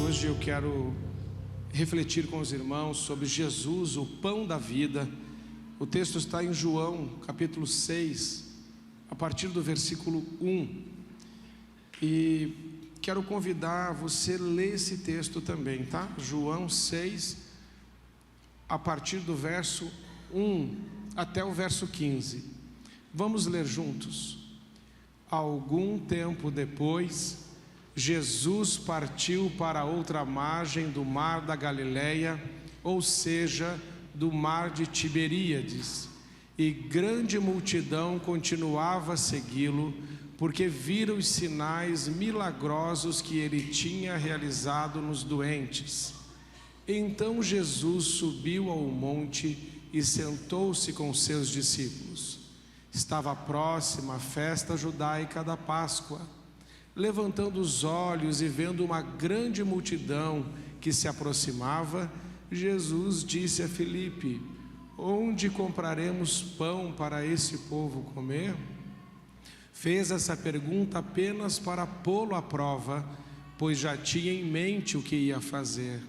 Hoje eu quero refletir com os irmãos sobre Jesus, o pão da vida. O texto está em João, capítulo 6, a partir do versículo 1. E quero convidar você a ler esse texto também, tá? João 6, a partir do verso 1 até o verso 15. Vamos ler juntos. Algum tempo depois, Jesus partiu para outra margem do mar da Galileia, ou seja, do mar de Tiberíades, e grande multidão continuava a segui-lo, porque viram os sinais milagrosos que ele tinha realizado nos doentes. Então Jesus subiu ao monte e sentou-se com seus discípulos. Estava próxima a festa judaica da Páscoa. Levantando os olhos e vendo uma grande multidão que se aproximava, Jesus disse a Filipe: onde compraremos pão para esse povo comer? Fez essa pergunta apenas para pô-lo à prova, pois já tinha em mente o que ia fazer.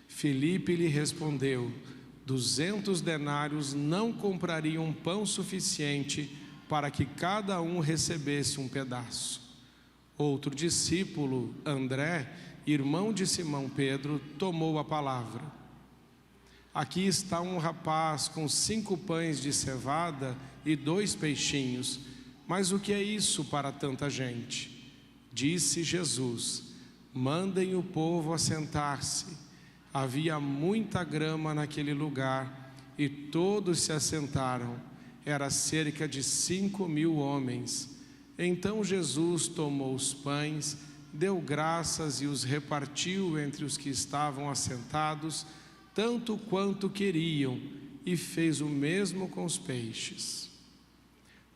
Filipe lhe respondeu: 200 denários não comprariam pão suficiente para que cada um recebesse um pedaço. Outro discípulo, André, irmão de Simão Pedro, tomou a palavra. Aqui está um rapaz com 5 pães de cevada e 2 peixinhos, mas o que é isso para tanta gente? Disse Jesus: mandem o povo assentar-se. Havia muita grama naquele lugar e todos se assentaram. Era cerca de 5.000 homens. Então Jesus tomou os pães, deu graças e os repartiu entre os que estavam assentados, tanto quanto queriam, e fez o mesmo com os peixes.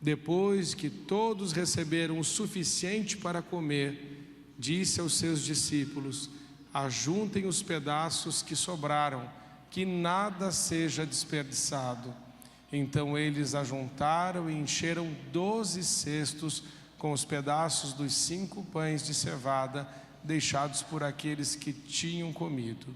Depois que todos receberam o suficiente para comer, disse aos seus discípulos: ajuntem os pedaços que sobraram, que nada seja desperdiçado. Então eles ajuntaram e encheram 12 cestos com os pedaços dos 5 pães de cevada deixados por aqueles que tinham comido.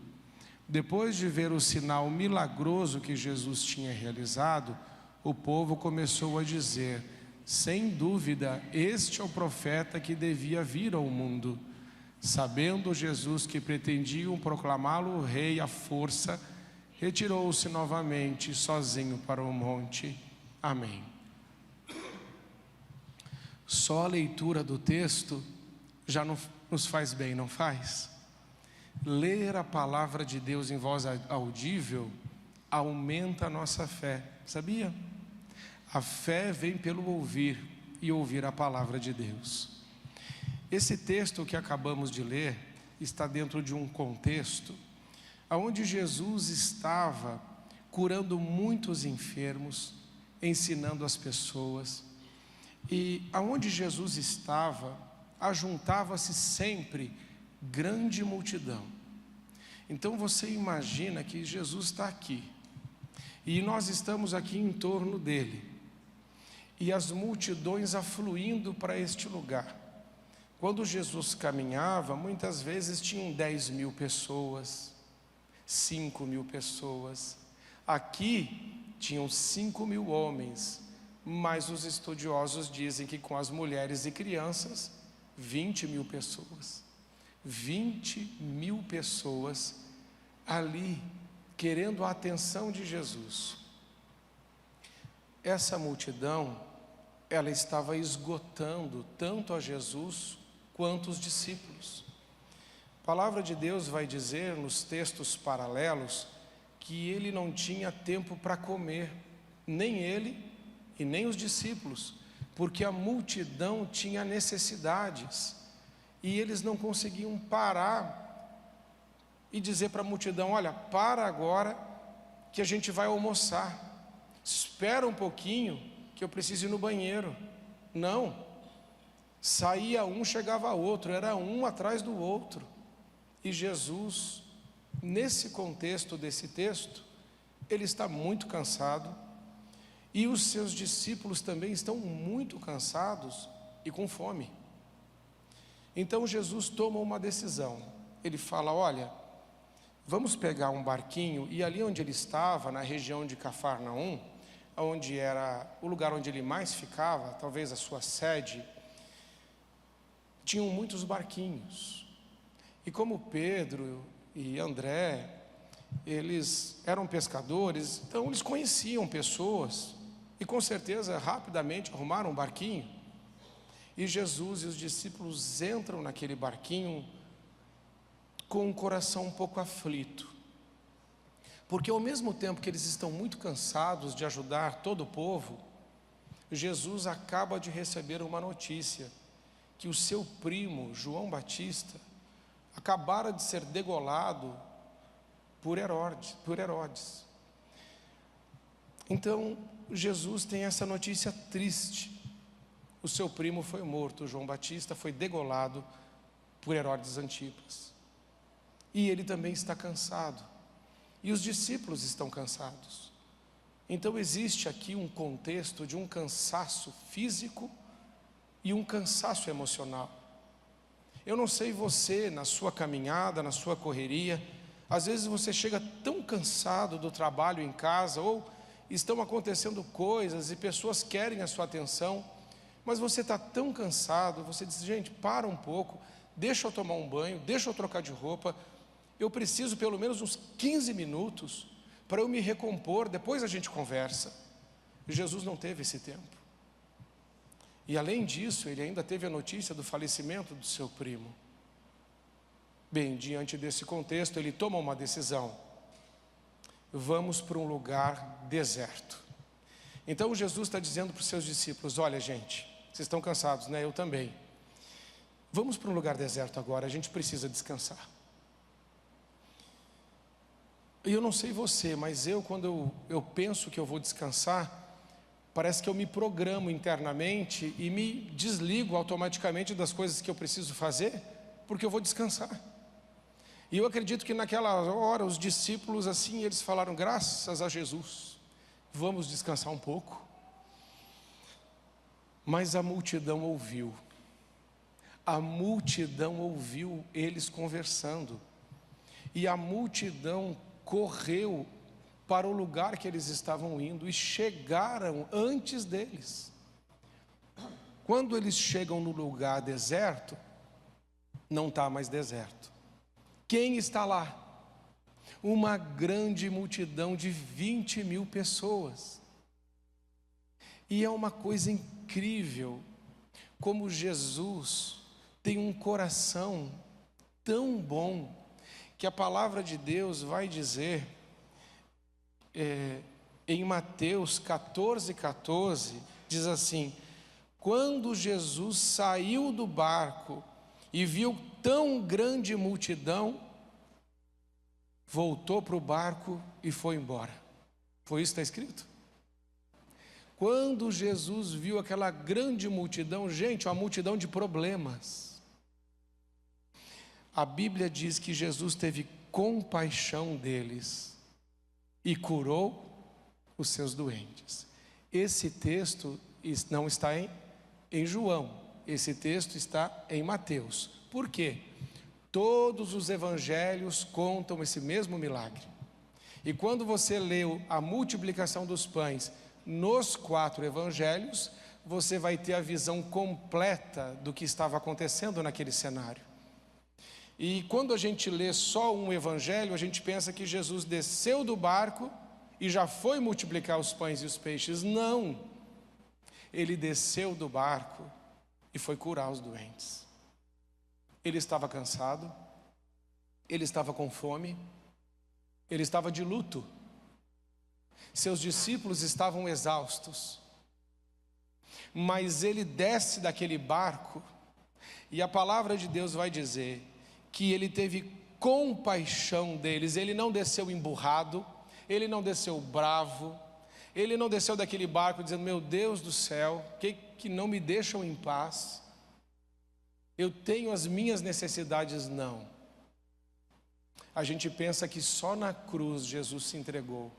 Depois de ver o sinal milagroso que Jesus tinha realizado, o povo começou a dizer: sem dúvida, este é o profeta que devia vir ao mundo. Sabendo Jesus que pretendiam proclamá-lo rei à força, retirou-se novamente sozinho para o monte. Amém. Só a leitura do texto já nos faz bem, não faz? Ler a palavra de Deus em voz audível aumenta a nossa fé, sabia? A fé vem pelo ouvir e ouvir a palavra de Deus. Esse texto que acabamos de ler está dentro de um contexto onde Jesus estava curando muitos enfermos, ensinando as pessoas, e aonde Jesus estava, ajuntava-se sempre grande multidão. Então você imagina que Jesus está aqui, e nós estamos aqui em torno dele, e as multidões afluindo para este lugar. Quando Jesus caminhava, muitas vezes tinham 10.000 pessoas, 5.000 pessoas. Aqui tinham 5.000 homens, mas os estudiosos dizem que com as mulheres e crianças, 20.000 pessoas. 20.000 pessoas ali, querendo a atenção de Jesus. Essa multidão, ela estava esgotando tanto a Jesus quanto os discípulos. A palavra de Deus vai dizer nos textos paralelos que ele não tinha tempo para comer, nem ele e nem os discípulos, porque a multidão tinha necessidades e eles não conseguiam parar e dizer para a multidão: olha, para agora que a gente vai almoçar, espera um pouquinho que eu preciso ir no banheiro. Não, saía um, chegava outro, era um atrás do outro. E Jesus, nesse contexto desse texto, ele está muito cansado, e os seus discípulos também estão muito cansados e com fome. Então Jesus toma uma decisão: ele fala: olha, vamos pegar um barquinho, e ali onde ele estava, na região de Cafarnaum, onde era o lugar onde ele mais ficava, talvez a sua sede, tinham muitos barquinhos. E como Pedro e André, eles eram pescadores, então eles conheciam pessoas, e com certeza rapidamente arrumaram um barquinho. E Jesus e os discípulos entram naquele barquinho com um coração um pouco aflito, porque ao mesmo tempo que eles estão muito cansados de ajudar todo o povo, Jesus acaba de receber uma notícia, que o seu primo, João Batista, acabara de ser degolado por Herodes. Então, Jesus tem essa notícia triste. O seu primo foi morto, João Batista foi degolado por Herodes Antipas. E ele também está cansado. E os discípulos estão cansados. Então existe aqui um contexto de um cansaço físico e um cansaço emocional. Eu não sei você, na sua caminhada, na sua correria, às vezes você chega tão cansado do trabalho em casa, ou estão acontecendo coisas e pessoas querem a sua atenção, mas você está tão cansado, você diz: gente, para um pouco, deixa eu tomar um banho, deixa eu trocar de roupa, eu preciso pelo menos uns 15 minutos para eu me recompor, depois a gente conversa. Jesus não teve esse tempo. E além disso, ele ainda teve a notícia do falecimento do seu primo. Bem, diante desse contexto, ele toma uma decisão: vamos para um lugar deserto. Então Jesus está dizendo para os seus discípulos: olha, gente, vocês estão cansados, né? Eu também. Vamos para um lugar deserto agora, a gente precisa descansar. E eu não sei você, mas quando eu penso que eu vou descansar, parece que eu me programo internamente e me desligo automaticamente das coisas que eu preciso fazer, porque eu vou descansar. E eu acredito que naquela hora os discípulos, assim, eles falaram: graças a Jesus, vamos descansar um pouco. Mas a multidão ouviu eles conversando, e a multidão correu para o lugar que eles estavam indo e chegaram antes deles. Quando eles chegam no lugar deserto, não está mais deserto. Quem está lá? Uma grande multidão de 20.000 pessoas. E é uma coisa incrível como Jesus tem um coração tão bom, que a palavra de Deus vai dizer em Mateus 14:14, diz assim: quando Jesus saiu do barco e viu tão grande multidão, voltou para o barco e foi embora. Foi isso que está escrito? Quando Jesus viu aquela grande multidão, gente, uma multidão de problemas, a Bíblia diz que Jesus teve compaixão deles e curou os seus doentes. Esse texto não está em João, esse texto está em Mateus. Por quê? Todos os evangelhos contam esse mesmo milagre. E quando você leu a multiplicação dos pães nos 4 evangelhos, você vai ter a visão completa do que estava acontecendo naquele cenário. E quando a gente lê só um evangelho, a gente pensa que Jesus desceu do barco e já foi multiplicar os pães e os peixes. Não, ele desceu do barco e foi curar os doentes. Ele estava cansado, ele estava com fome, ele estava de luto, seus discípulos estavam exaustos, mas ele desce daquele barco e a palavra de Deus vai dizer que ele teve compaixão deles. Ele não desceu emburrado, ele não desceu bravo, ele não desceu daquele barco dizendo: meu Deus do céu, que não me deixam em paz, eu tenho as minhas necessidades. Não. A gente pensa que só na cruz Jesus se entregou.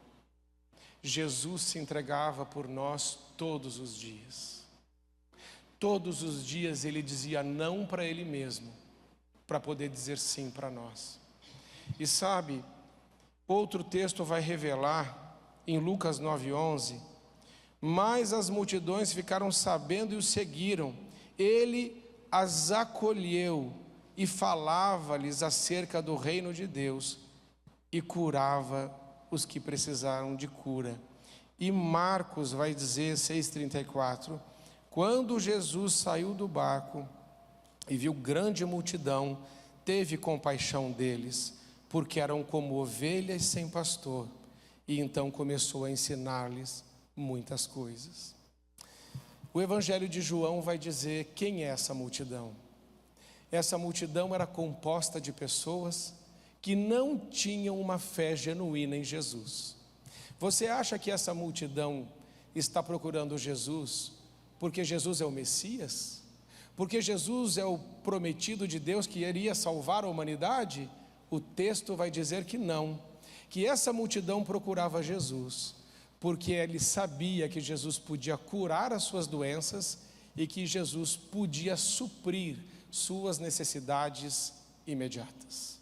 Jesus se entregava por nós todos os dias. Todos os dias ele dizia não para ele mesmo para poder dizer sim para nós. E sabe, outro texto vai revelar, em Lucas 9:11, mas as multidões ficaram sabendo e o seguiram. Ele as acolheu e falava-lhes acerca do reino de Deus e curava os que precisaram de cura. E Marcos vai dizer, 6:34, quando Jesus saiu do barco e viu grande multidão, teve compaixão deles, porque eram como ovelhas sem pastor, e então começou a ensinar-lhes muitas coisas. O Evangelho de João vai dizer quem é essa multidão. Essa multidão era composta de pessoas que não tinham uma fé genuína em Jesus. Você acha que essa multidão está procurando Jesus porque Jesus é o Messias? Porque Jesus é o prometido de Deus que iria salvar a humanidade? O texto vai dizer que não, que essa multidão procurava Jesus porque ele sabia que Jesus podia curar as suas doenças e que Jesus podia suprir suas necessidades imediatas.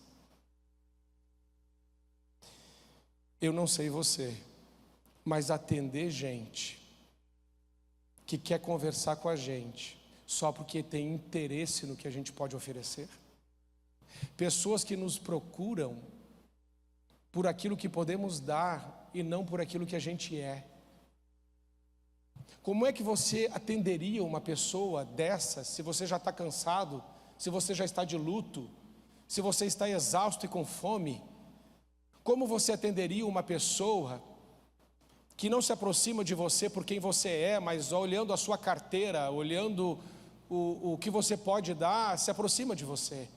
Eu não sei você, mas atender gente que quer conversar com a gente só porque tem interesse no que a gente pode oferecer, pessoas que nos procuram por aquilo que podemos dar e não por aquilo que a gente é. Como é que você atenderia uma pessoa dessa se você já está cansado, se você já está de luto, se você está exausto e com fome? Como você atenderia uma pessoa que não se aproxima de você por quem você é, mas olhando a sua carteira, olhando o que você pode dar, se aproxima de você?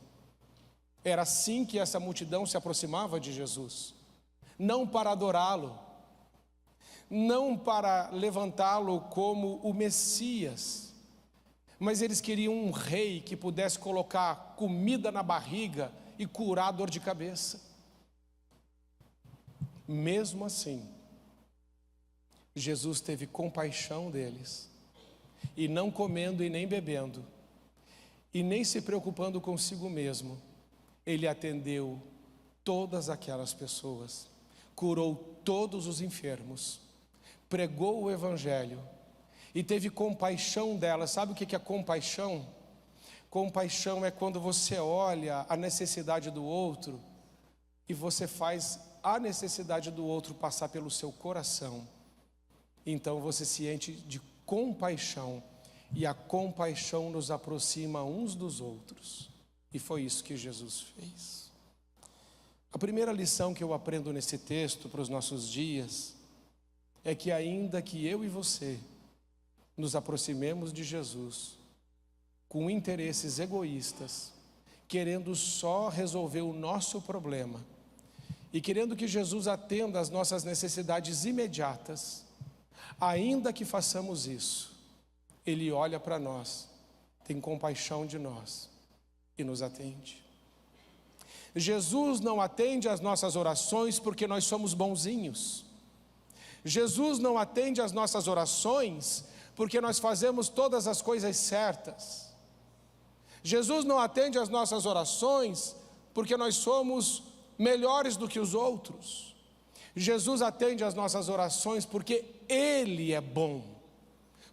Era assim que essa multidão se aproximava de Jesus, não para adorá-lo, não para levantá-lo como o Messias, mas eles queriam um rei que pudesse colocar comida na barriga e curar a dor de cabeça. Mesmo assim, Jesus teve compaixão deles, e não comendo e nem bebendo, e nem se preocupando consigo mesmo, ele atendeu todas aquelas pessoas, curou todos os enfermos, pregou o Evangelho e teve compaixão delas. Sabe o que é compaixão? Compaixão é quando você olha a necessidade do outro e você faz a necessidade do outro passar pelo seu coração. Então você se enche de compaixão, e a compaixão nos aproxima uns dos outros. E foi isso que Jesus fez. A primeira lição que eu aprendo nesse texto para os nossos dias é que ainda que eu e você nos aproximemos de Jesus com interesses egoístas, querendo só resolver o nosso problema e querendo que Jesus atenda às nossas necessidades imediatas, ainda que façamos isso, Ele olha para nós, tem compaixão de nós e nos atende. Jesus não atende às nossas orações porque nós somos bonzinhos. Jesus não atende às nossas orações porque nós fazemos todas as coisas certas. Jesus não atende às nossas orações porque nós somos melhores do que os outros. Jesus atende às nossas orações porque Ele é bom,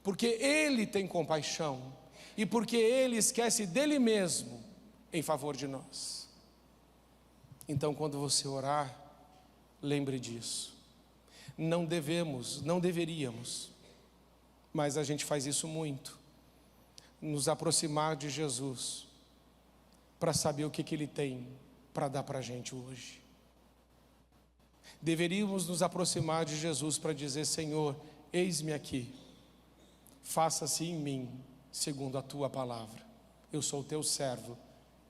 porque Ele tem compaixão e porque Ele esquece dele mesmo em favor de nós. Então, quando você orar, lembre disso. Não deveríamos, mas a gente faz isso muito, nos aproximar de Jesus para saber o que Ele tem para dar para a gente hoje. Deveríamos nos aproximar de Jesus para dizer: Senhor, eis-me aqui, faça-se em mim segundo a Tua palavra. Eu sou o Teu servo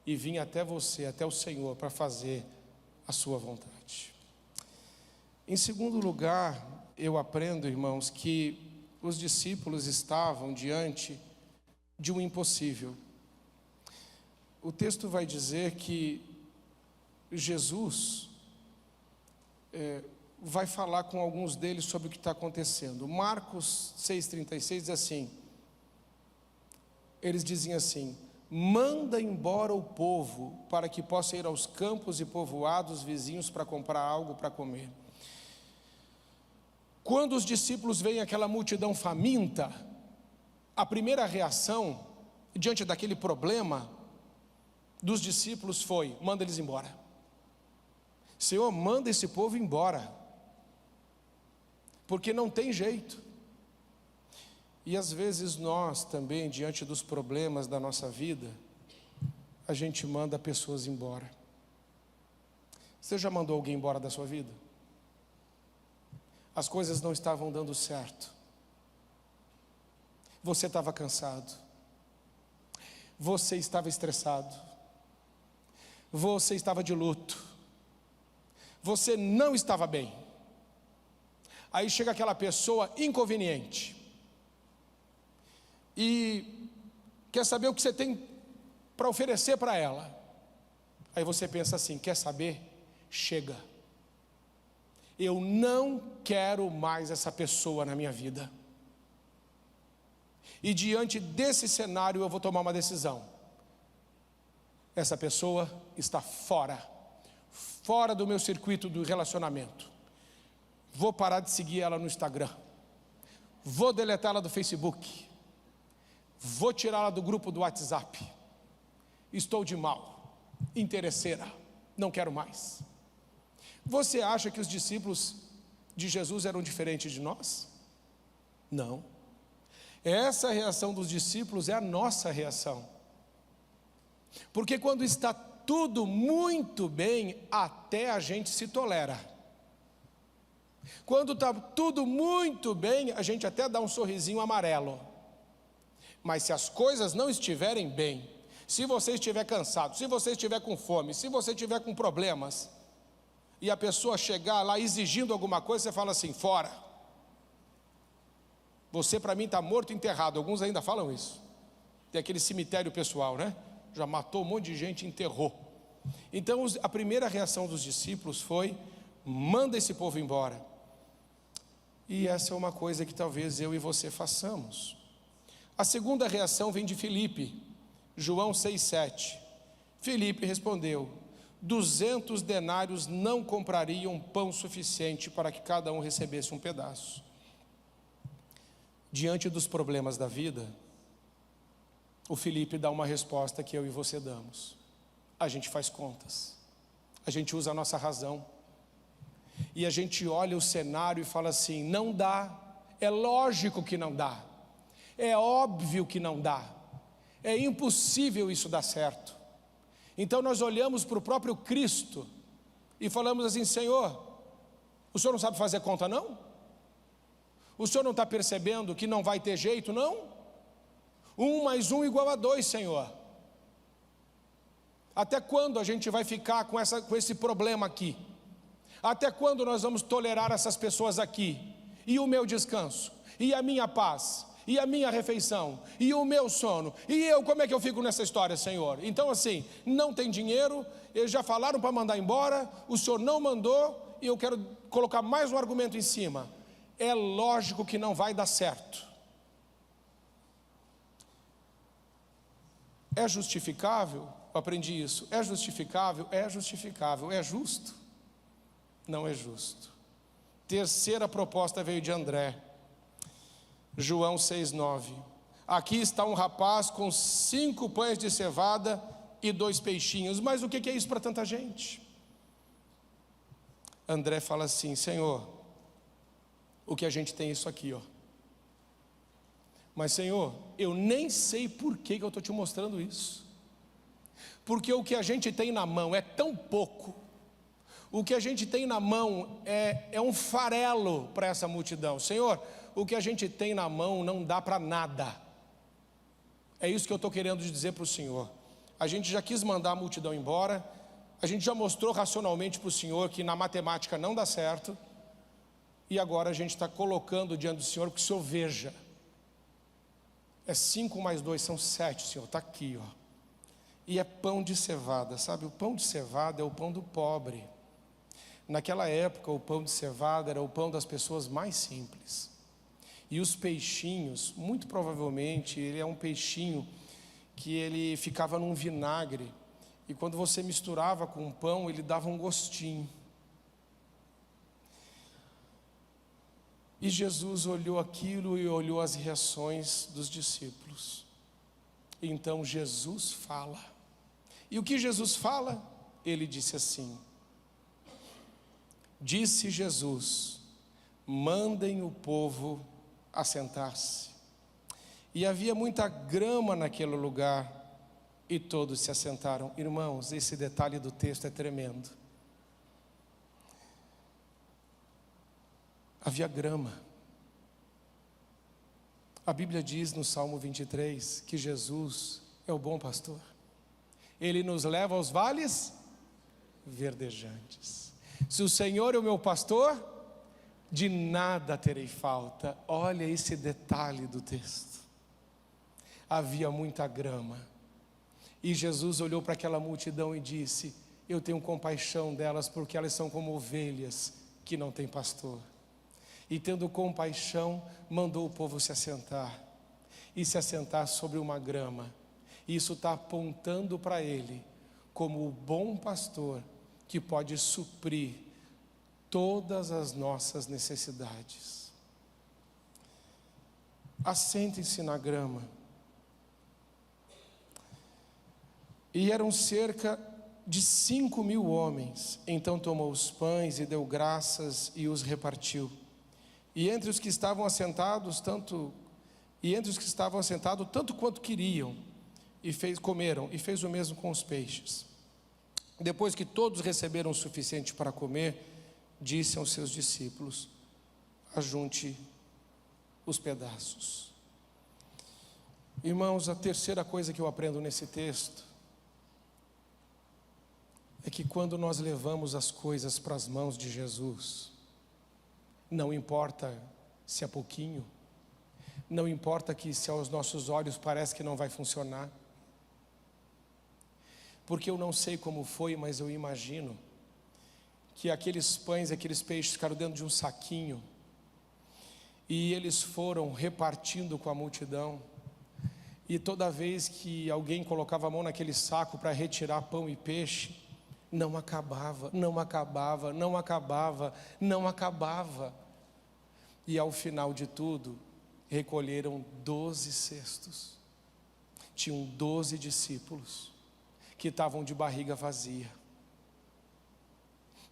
e vim até você, até o Senhor, para fazer a sua vontade. Em segundo lugar, eu aprendo, irmãos, que os discípulos estavam diante de um impossível. O texto vai dizer que Jesus vai falar com alguns deles sobre o que está acontecendo. Marcos 6,36 diz assim, eles diziam assim: manda embora o povo para que possa ir aos campos e povoados vizinhos para comprar algo para comer. Quando os discípulos veem aquela multidão faminta, a primeira reação diante daquele problema dos discípulos foi: manda eles embora. Senhor, manda esse povo embora, porque não tem jeito. E às vezes nós também, diante dos problemas da nossa vida, a gente manda pessoas embora. Você já mandou alguém embora da sua vida? As coisas não estavam dando certo. Você estava cansado. Você estava estressado. Você estava de luto. Você não estava bem. Aí chega aquela pessoa inconveniente e quer saber o que você tem para oferecer para ela. Aí você pensa assim: quer saber? Chega. Eu não quero mais essa pessoa na minha vida. E diante desse cenário eu vou tomar uma decisão. Essa pessoa está fora do meu circuito do relacionamento. Vou parar de seguir ela no Instagram. Vou deletá-la do Facebook. Vou tirá-la do grupo do WhatsApp. Estou de mal, interesseira, não quero mais. Você acha que os discípulos de Jesus eram diferentes de nós? Não. Essa reação dos discípulos é a nossa reação. Porque quando está tudo muito bem, até a gente se tolera. Quando está tudo muito bem, a gente até dá um sorrisinho amarelo. Mas se as coisas não estiverem bem, se você estiver cansado, se você estiver com fome, se você estiver com problemas, e a pessoa chegar lá exigindo alguma coisa, você fala assim: fora. Você para mim está morto e enterrado. Alguns ainda falam isso. Tem aquele cemitério pessoal, né? Já matou um monte de gente e enterrou. Então a primeira reação dos discípulos foi: manda esse povo embora. E essa é uma coisa que talvez eu e você façamos. A segunda reação vem de Filipe, João 6,7. Filipe respondeu: 200 denários não comprariam pão suficiente para que cada um recebesse um pedaço. Diante dos problemas da vida, o Filipe dá uma resposta que eu e você damos. A gente faz contas, a gente usa a nossa razão, e a gente olha o cenário e fala assim: não dá, é lógico que não dá, é óbvio que não dá, é impossível isso dar certo. Então nós olhamos para o próprio Cristo e falamos assim: Senhor, o Senhor não sabe fazer conta não? O Senhor não está percebendo que não vai ter jeito não? 1 mais 1 igual a 2, Senhor. Até quando a gente vai ficar com esse problema aqui? Até quando nós vamos tolerar essas pessoas aqui? E o meu descanso? E a minha paz? E a minha refeição? E o meu sono? E eu, como é que eu fico nessa história, Senhor? Então assim, não tem dinheiro, eles já falaram para mandar embora, o Senhor não mandou, e eu quero colocar mais um argumento em cima. É lógico que não vai dar certo. É justificável? Eu aprendi isso. É justificável? É justificável. É justo? Não é justo. Terceira proposta veio de André, João 6,9. Aqui está um rapaz com 5 pães de cevada e 2 peixinhos. Mas o que é isso para tanta gente? André fala assim: Senhor, o que a gente tem é isso aqui, ó. Mas Senhor, eu nem sei por que eu estou te mostrando isso. Porque o que a gente tem na mão é tão pouco. O que a gente tem na mão é um farelo para essa multidão. Senhor, o que a gente tem na mão não dá para nada. É isso que eu estou querendo dizer para o Senhor. A gente já quis mandar a multidão embora. A gente já mostrou racionalmente para o Senhor que na matemática não dá certo. E agora a gente está colocando diante do Senhor que o Senhor veja. É 5 mais 2 são 7, Senhor, está aqui, ó. E é pão de cevada, sabe? O pão de cevada é o pão do pobre. Naquela época o pão de cevada era o pão das pessoas mais simples. E os peixinhos, muito provavelmente, ele é um peixinho que ele ficava num vinagre, e quando você misturava com o pão, ele dava um gostinho. E Jesus olhou aquilo e olhou as reações dos discípulos. Então Jesus fala. E o que Jesus fala? Ele disse assim: disse Jesus, mandem o povo assentar-se. E havia muita grama naquele lugar, e todos se assentaram. Irmãos, esse detalhe do texto é tremendo. Havia grama. A Bíblia diz no Salmo 23 que Jesus é o bom pastor. Ele nos leva aos vales verdejantes. Se o Senhor é o meu pastor, de nada terei falta. Olha esse detalhe do texto. Havia muita grama. E Jesus olhou para aquela multidão e disse: eu tenho compaixão delas, porque elas são como ovelhas que não têm pastor. E tendo compaixão, mandou o povo se assentar. E se assentar sobre uma grama. Isso está apontando para Ele como o bom pastor que pode suprir todas as nossas necessidades. Assentem-se na grama. E eram cerca de 5.000 homens. Então tomou os pães e deu graças e os repartiu. E entre os que estavam assentados, tanto quanto queriam, comeram, e fez o mesmo com os peixes. Depois que todos receberam o suficiente para comer, disse aos seus discípulos: ajunte os pedaços. Irmãos, a terceira coisa que eu aprendo nesse texto é que quando nós levamos as coisas para as mãos de Jesus, não importa se é pouquinho, não importa que se aos nossos olhos parece que não vai funcionar, porque eu não sei como foi, mas eu imagino que aqueles pães, aqueles peixes ficaram dentro de um saquinho, e eles foram repartindo com a multidão, e toda vez que alguém colocava a mão naquele saco para retirar pão e peixe, não acabava, não acabava, não acabava, não acabava. E ao final de tudo, recolheram 12 cestos. Tinham 12 discípulos que estavam de barriga vazia.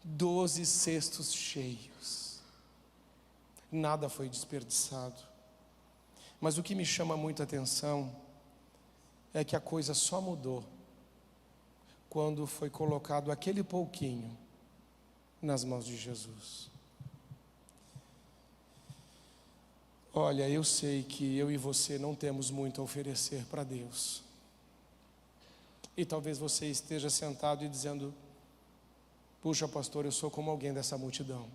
12 cestos cheios. Nada foi desperdiçado. Mas o que me chama muita atenção é que a coisa só mudou quando foi colocado aquele pouquinho nas mãos de Jesus. Olha, eu sei que eu e você não temos muito a oferecer para Deus. E talvez você esteja sentado e dizendo: puxa, pastor, eu sou como alguém dessa multidão.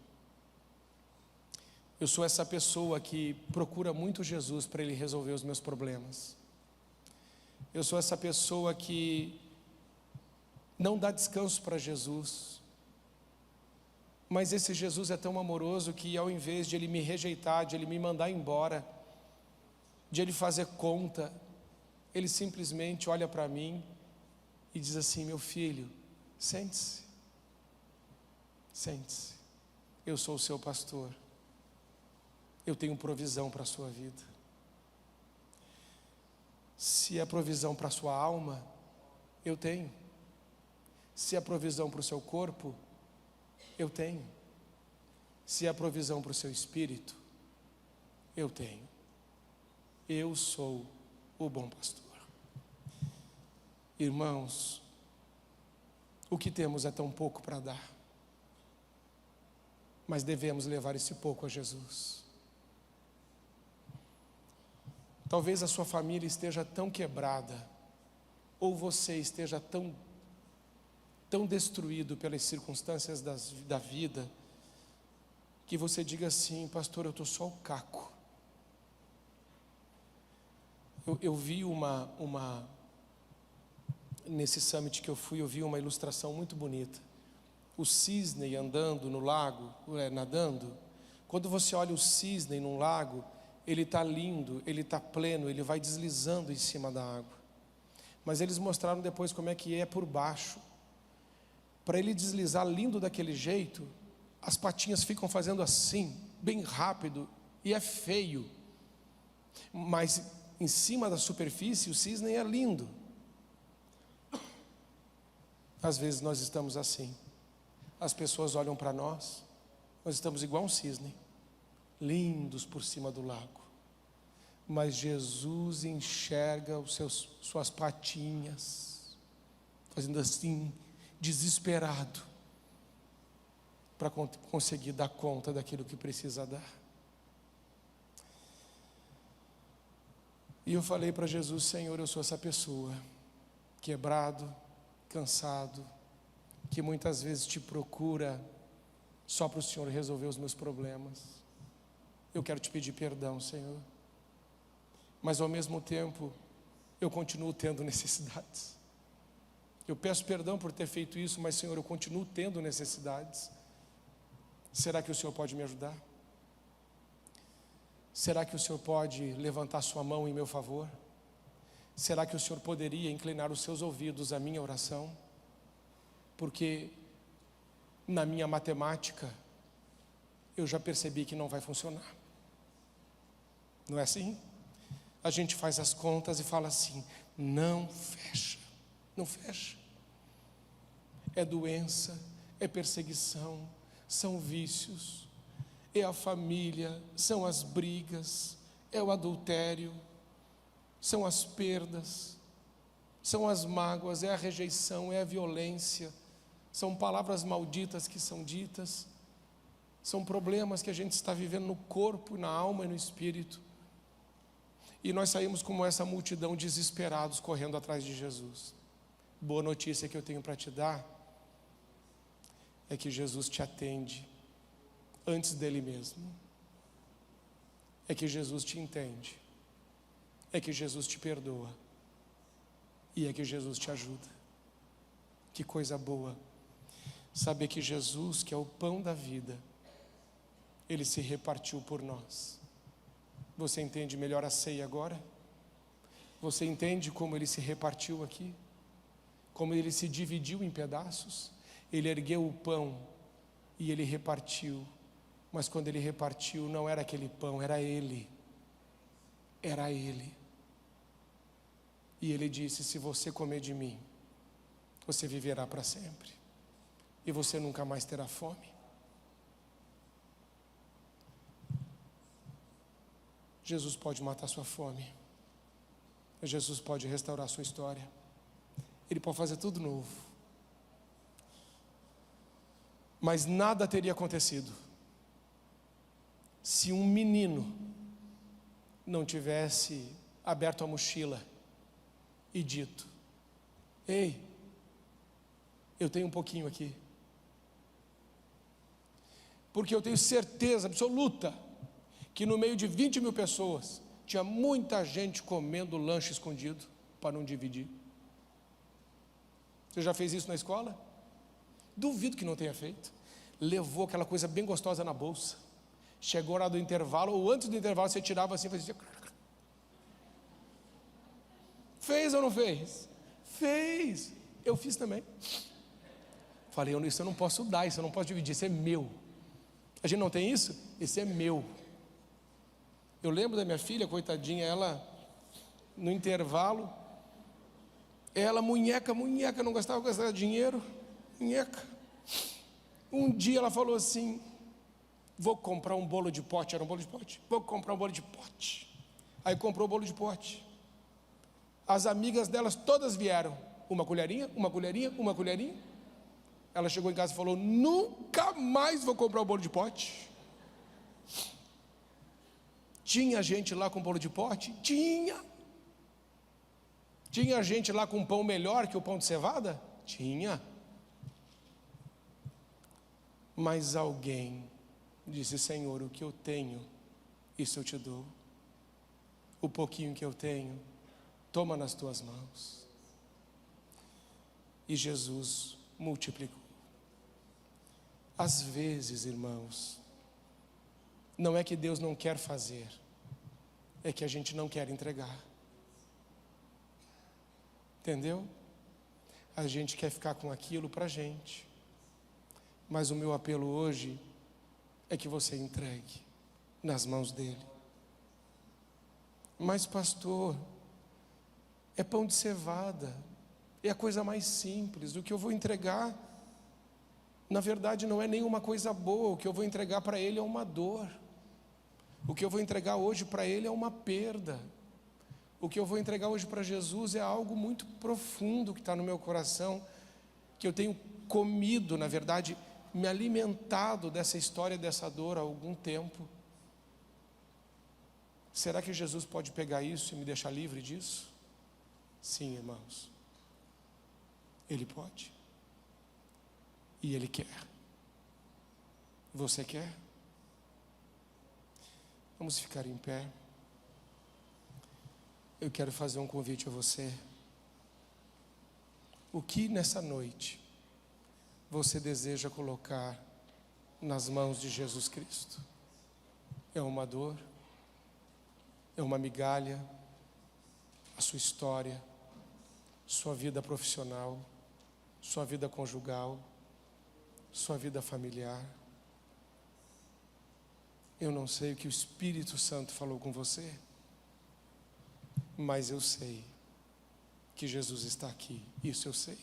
Eu sou essa pessoa que procura muito Jesus para Ele resolver os meus problemas. Eu sou essa pessoa que não dá descanso para Jesus. Mas esse Jesus é tão amoroso que ao invés de Ele me rejeitar, de Ele me mandar embora, de Ele fazer conta, Ele simplesmente olha para mim e diz assim: meu filho, sente-se, sente-se, eu sou o seu pastor, eu tenho provisão para a sua vida. Se é provisão para a sua alma, eu tenho. Se é provisão para o seu corpo, eu tenho. Se é provisão para o seu espírito, eu tenho. Eu sou o bom pastor. Irmãos, o que temos é tão pouco para dar, mas devemos levar esse pouco a Jesus. Talvez a sua família esteja tão quebrada, ou você esteja tão destruído pelas circunstâncias da vida, que você diga assim: pastor, eu estou só o caco. Eu vi nesse summit que eu fui, eu vi uma ilustração muito bonita. O cisne andando no lago, nadando. Quando você olha o cisne num lago, ele está lindo, ele está pleno, ele vai deslizando em cima da água. Mas eles mostraram depois como é que é por baixo. Para ele deslizar lindo daquele jeito, as patinhas ficam fazendo assim, bem rápido, e é feio. Mas em cima da superfície o cisne é lindo. Às vezes nós estamos assim. As pessoas olham para nós, nós estamos igual um cisne, lindos por cima do lago. Mas Jesus enxerga suas patinhas, fazendo assim, desesperado, para conseguir dar conta daquilo que precisa dar. E eu falei para Jesus: Senhor, eu sou essa pessoa, quebrado, cansado, que muitas vezes te procura só para o Senhor resolver os meus problemas. Eu quero te pedir perdão, Senhor, mas ao mesmo tempo eu continuo tendo necessidades. Eu peço perdão por ter feito isso, mas Senhor, eu continuo tendo necessidades. Será que o Senhor pode me ajudar? Será que o Senhor pode levantar sua mão em meu favor? Será que o Senhor poderia inclinar os seus ouvidos à minha oração? Porque na minha matemática eu já percebi que não vai funcionar. Não é assim? A gente faz as contas e fala assim: não fecha, não fecha. É doença, é perseguição, são vícios, é a família, são as brigas, é o adultério, são as perdas, são as mágoas, é a rejeição, é a violência, são palavras malditas que são ditas, são problemas que a gente está vivendo no corpo, na alma e no espírito. E nós saímos como essa multidão, desesperados, correndo atrás de Jesus. Boa notícia que eu tenho para te dar é que Jesus te atende antes dele mesmo. É que Jesus te entende. É que Jesus te perdoa. E é que Jesus te ajuda. Que coisa boa saber que Jesus, que é o pão da vida, ele se repartiu por nós. Você entende melhor a ceia agora? Você entende como ele se repartiu aqui? Como ele se dividiu em pedaços? Ele ergueu o pão e ele repartiu. Mas quando ele repartiu, não era aquele pão, era ele. Era ele. E ele disse: se você comer de mim, você viverá para sempre. E você nunca mais terá fome. Jesus pode matar sua fome. Jesus pode restaurar sua história. Ele pode fazer tudo novo. Mas nada teria acontecido se um menino não tivesse aberto a mochila e dito: ei, eu tenho um pouquinho aqui. Porque eu tenho certeza absoluta que no meio de 20 mil pessoas tinha muita gente comendo lanche escondido para não dividir. Você já fez isso na escola? Duvido que não tenha feito. Levou aquela coisa bem gostosa na bolsa. Chegou a hora do intervalo, ou antes do intervalo você tirava assim e fazia... Fez ou não fez? Fez. Eu fiz também. Falei: isso eu não posso dar, isso eu não posso dividir, isso é meu. A gente não tem isso? Esse é meu. Eu lembro da minha filha, coitadinha, ela no intervalo, ela munheca, não gostava de gastar dinheiro, munheca. Um dia ela falou assim: vou comprar um bolo de pote, era um bolo de pote, vou comprar um bolo de pote. Aí comprou o bolo de pote. As amigas delas todas vieram, uma colherinha. Ela chegou em casa e falou: nunca mais vou comprar o bolo de pote. Tinha gente lá com bolo de pote? Tinha. Tinha gente lá com pão melhor que o pão de cevada? Tinha. Mas alguém disse: Senhor, o que eu tenho, isso eu te dou. O pouquinho que eu tenho, toma nas tuas mãos. E Jesus multiplicou. Às vezes, irmãos, não é que Deus não quer fazer, é que a gente não quer entregar. Entendeu? A gente quer ficar com aquilo para a gente. Mas o meu apelo hoje é que você entregue nas mãos dele. Mas pastor, é pão de cevada, é a coisa mais simples. O que eu vou entregar, na verdade não é nenhuma coisa boa. O que eu vou entregar para ele é uma dor. O que eu vou entregar hoje para ele é uma perda. O que eu vou entregar hoje para Jesus é algo muito profundo que está no meu coração, que eu tenho comido, na verdade, me alimentado dessa história, dessa dor há algum tempo. Será que Jesus pode pegar isso e me deixar livre disso? Sim, irmãos. Ele pode. E Ele quer. Você quer? Vamos ficar em pé. Eu quero fazer um convite a você. O que nessa noite você deseja colocar nas mãos de Jesus Cristo? É uma dor? É uma migalha? A sua história? Sua vida profissional? Sua vida conjugal? Sua vida familiar? Eu não sei o que o Espírito Santo falou com você, mas eu sei que Jesus está aqui, isso eu sei.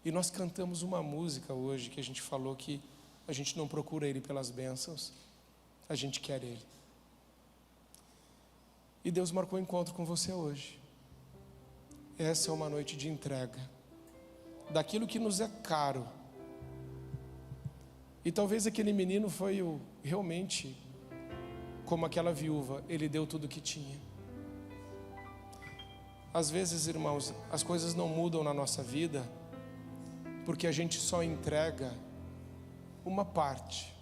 E nós cantamos uma música hoje que a gente falou que a gente não procura Ele pelas bênçãos, a gente quer Ele. E Deus marcou um encontro com você hoje. Essa é uma noite de entrega daquilo que nos é caro. E talvez aquele menino foi realmente como aquela viúva, ele deu tudo o que tinha. Às vezes, irmãos, as coisas não mudam na nossa vida porque a gente só entrega uma parte.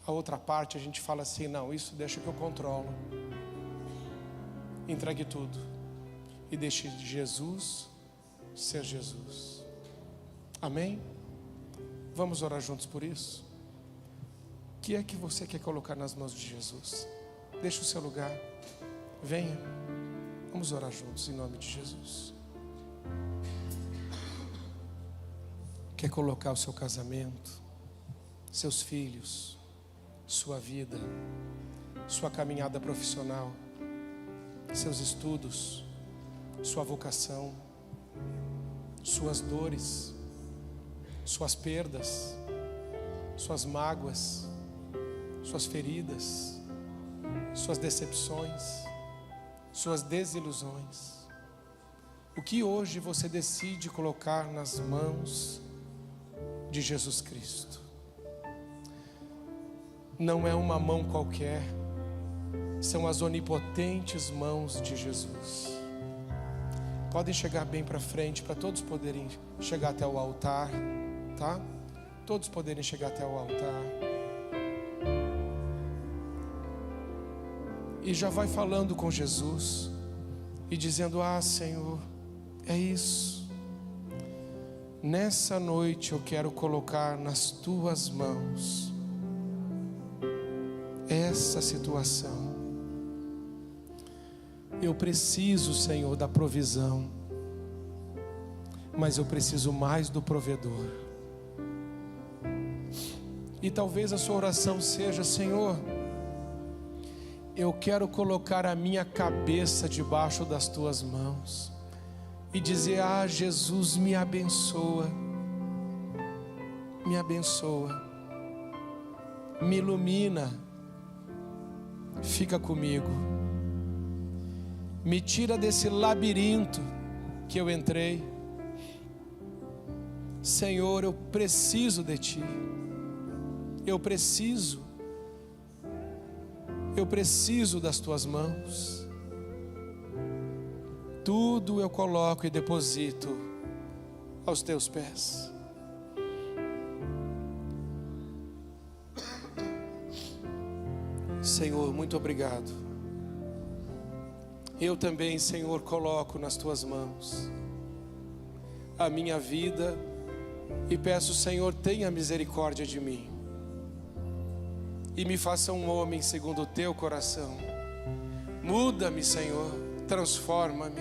A outra parte a gente fala assim, não, isso deixa que eu controlo. Entregue tudo e deixe Jesus ser Jesus. Amém? Vamos orar juntos por isso? O que é que você quer colocar nas mãos de Jesus? Deixe o seu lugar. Venha. Vamos orar juntos em nome de Jesus. Quer colocar o seu casamento, seus filhos, sua vida, sua caminhada profissional, seus estudos, sua vocação, suas dores, suas perdas, suas mágoas, suas feridas, suas decepções, suas desilusões. O que hoje você decide colocar nas mãos de Jesus Cristo? Não é uma mão qualquer, são as onipotentes mãos de Jesus. Podem chegar bem para frente, para todos poderem chegar até o altar, tá? Todos poderem chegar até o altar. E já vai falando com Jesus e dizendo, ah, Senhor, é isso. Nessa noite eu quero colocar nas tuas mãos essa situação. Eu preciso, Senhor, da provisão, mas eu preciso mais do provedor. E talvez a sua oração seja, Senhor, eu quero colocar a minha cabeça debaixo das tuas mãos e dizer, ah, Jesus, me abençoa, me ilumina, fica comigo, me tira desse labirinto que eu entrei. Senhor, eu preciso de Ti, eu preciso das Tuas mãos. Tudo eu coloco e deposito aos Teus pés. Senhor, muito obrigado. Eu também, Senhor, coloco nas Tuas mãos a minha vida e peço, Senhor, tenha misericórdia de mim e me faça um homem segundo o Teu coração. Muda-me, Senhor, transforma-me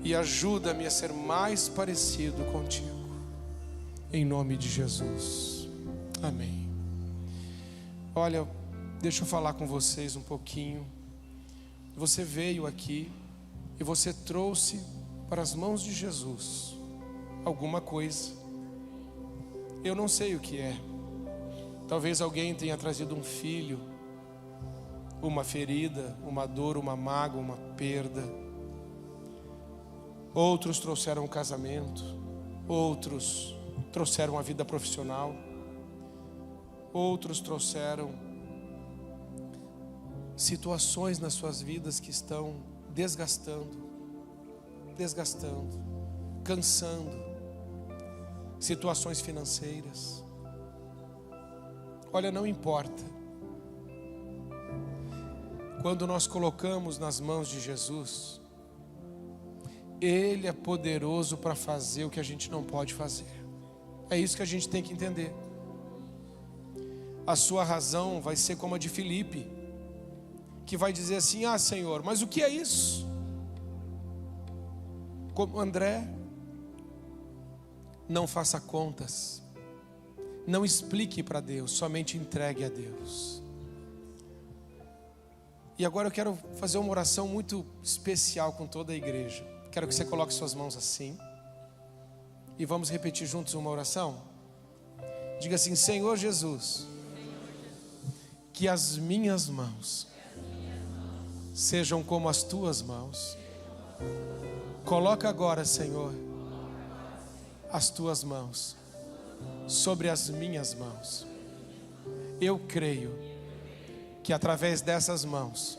e ajuda-me a ser mais parecido contigo. Em nome de Jesus. Amém. Olha, deixa eu falar com vocês um pouquinho. Você veio aqui e você trouxe para as mãos de Jesus alguma coisa. Eu não sei o que é. Talvez alguém tenha trazido um filho, uma ferida, uma dor, uma mágoa, uma perda. Outros trouxeram um casamento, outros trouxeram a vida profissional, outros trouxeram situações nas suas vidas que estão desgastando, cansando, situações financeiras. Olha, não importa. Quando nós colocamos nas mãos de Jesus, Ele é poderoso para fazer o que a gente não pode fazer. É isso que a gente tem que entender. A sua razão vai ser como a de Filipe, que vai dizer assim: ah, Senhor, mas o que é isso? Como André, não faça contas, não explique para Deus, somente entregue a Deus. E agora eu quero fazer uma oração muito especial com toda a igreja. Quero que você coloque suas mãos assim e vamos repetir juntos uma oração. Diga assim: Senhor Jesus, que as minhas mãos sejam como as tuas mãos. Coloca agora, Senhor, as tuas mãos sobre as minhas mãos. Eu creio que através dessas mãos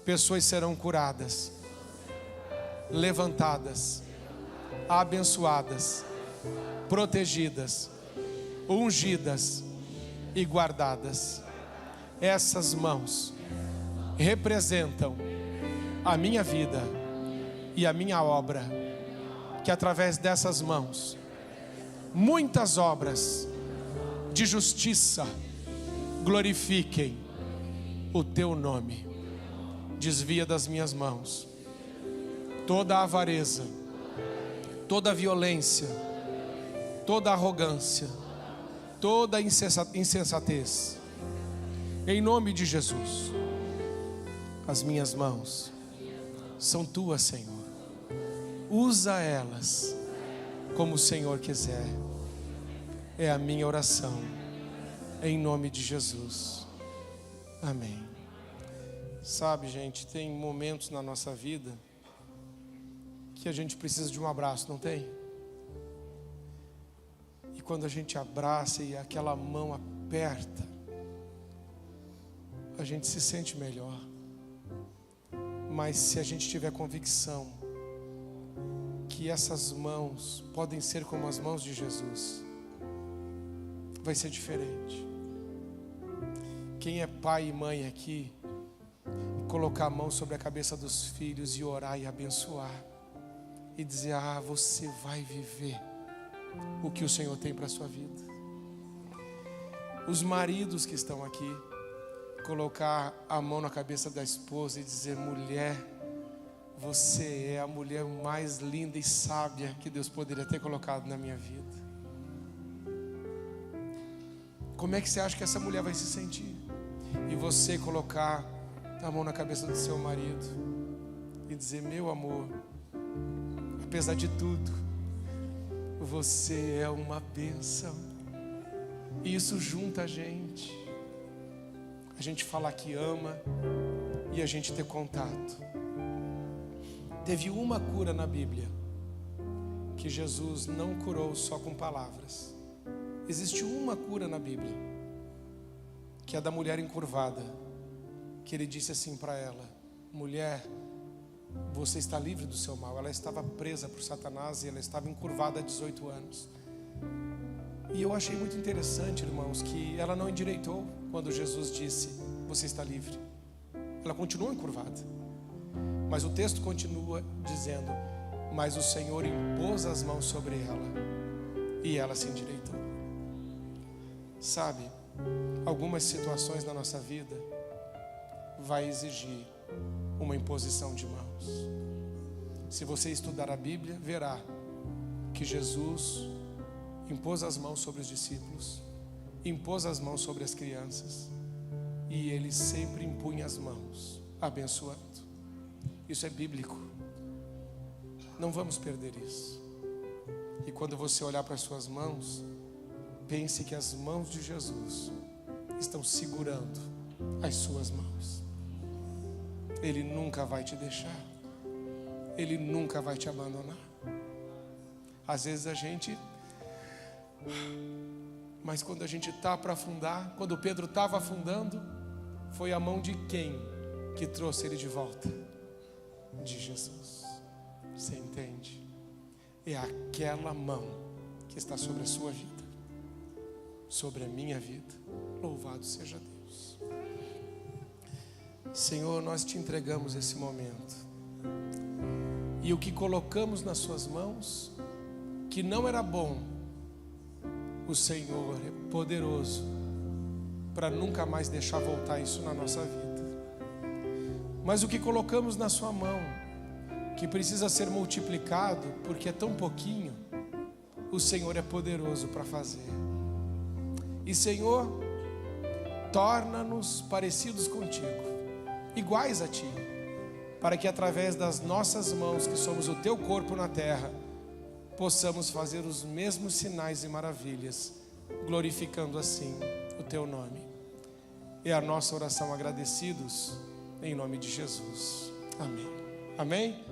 pessoas serão curadas, levantadas, abençoadas, protegidas, ungidas e guardadas. Essas mãos representam a minha vida e a minha obra, que através dessas mãos muitas obras de justiça glorifiquem o teu nome. Desvia das minhas mãos toda a avareza, toda a violência, toda a arrogância, toda a insensatez. Em nome de Jesus, as minhas mãos são tuas, Senhor. Usa elas como o Senhor quiser. É a minha oração, em nome de Jesus. Amém. Sabe, gente, tem momentos na nossa vida que a gente precisa de um abraço, não tem? E quando a gente abraça e aquela mão aperta, a gente se sente melhor. Mas se a gente tiver convicção que essas mãos podem ser como as mãos de Jesus, vai ser diferente. Quem é pai e mãe aqui, colocar a mão sobre a cabeça dos filhos e orar e abençoar e dizer: ah, você vai viver o que o Senhor tem para a sua vida. Os maridos que estão aqui, colocar a mão na cabeça da esposa e dizer: mulher, você é a mulher mais linda e sábia que Deus poderia ter colocado na minha vida. Como é que você acha que essa mulher vai se sentir? E você colocar a mão na cabeça do seu marido e dizer: meu amor, apesar de tudo, você é uma bênção. E isso junta a gente falar que ama e a gente ter contato. Teve uma cura na Bíblia que Jesus não curou só com palavras. Existe uma cura na Bíblia, que é da mulher encurvada, que ele disse assim para ela: mulher, você está livre do seu mal. Ela estava presa por Satanás e ela estava encurvada há 18 anos. E eu achei muito interessante, irmãos, que ela não endireitou quando Jesus disse: você está livre. Ela continuou encurvada. Mas o texto continua dizendo: mas o Senhor impôs as mãos sobre ela e ela se endireitou. Sabe, algumas situações na nossa vida vai exigir uma imposição de mãos. Se você estudar a Bíblia, verá que Jesus impôs as mãos sobre os discípulos, impôs as mãos sobre as crianças, e ele sempre impunha as mãos, abençoando. Isso é bíblico. Não vamos perder isso. E quando você olhar para as suas mãos, pense que as mãos de Jesus estão segurando as suas mãos. Ele nunca vai te deixar. Ele nunca vai te abandonar. Às vezes mas quando a gente está para afundar, quando Pedro estava afundando, foi a mão de quem que trouxe ele de volta? De Jesus. Você entende? É aquela mão que está sobre a sua vida, sobre a minha vida. Louvado seja Deus. Senhor, nós te entregamos esse momento, e o que colocamos nas suas mãos, que não era bom, o Senhor é poderoso para nunca mais deixar voltar isso na nossa vida. Mas o que colocamos na sua mão, que precisa ser multiplicado, porque é tão pouquinho, o Senhor é poderoso para fazer. E Senhor, torna-nos parecidos contigo, iguais a Ti, para que através das nossas mãos, que somos o Teu corpo na terra, possamos fazer os mesmos sinais e maravilhas, glorificando assim o Teu nome. É a nossa oração agradecidos, em nome de Jesus. Amém. Amém?